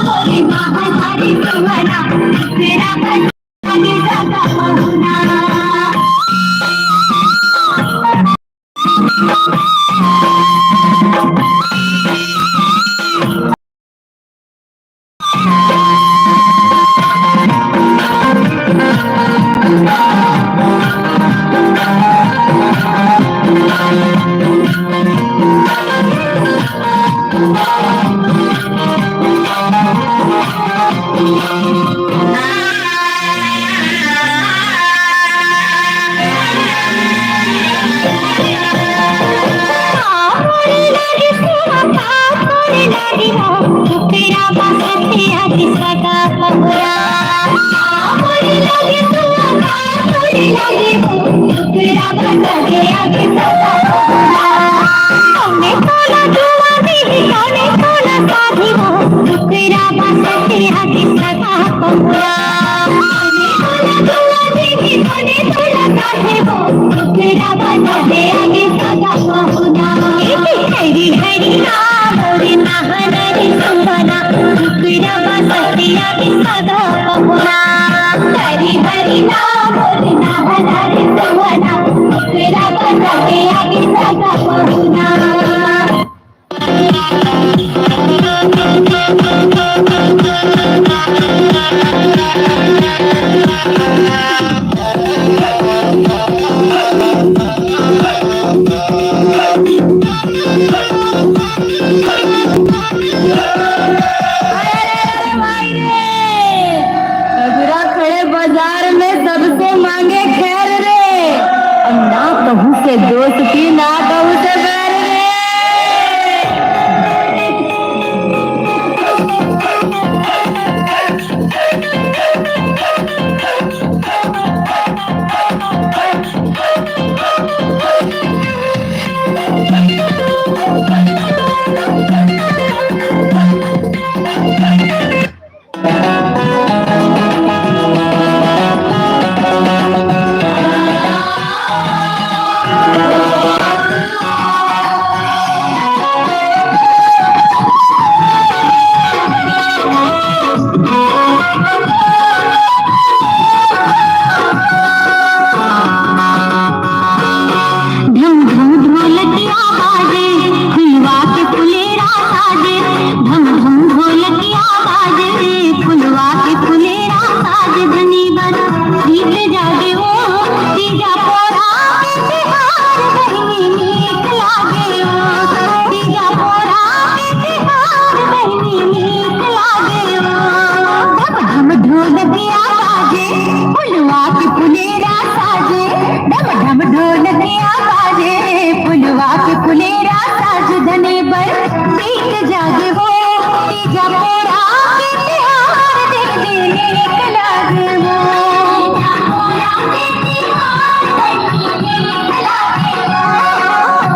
बोली महाधारी सुमना तेरा आगे जाता पहुना तेरा बासते आगे सदा पहुरा बोली लगे तू बोली लगे तेरा बासते आगे सदा पहुरा कौने तोला जुआ देवी कौने तोला साधी वो तेरा बासते आगे सदा पहुरा कौने तोला जुआ देवी कौने तोला साधी वो तेरा बासते आगे सदा पहुरा हरी हरी नाम रे महानदी सुमना तेरा बासते आगे सदा पहुरा हरी हरी नाम रे महानदी सुमना तेरा बासते आगे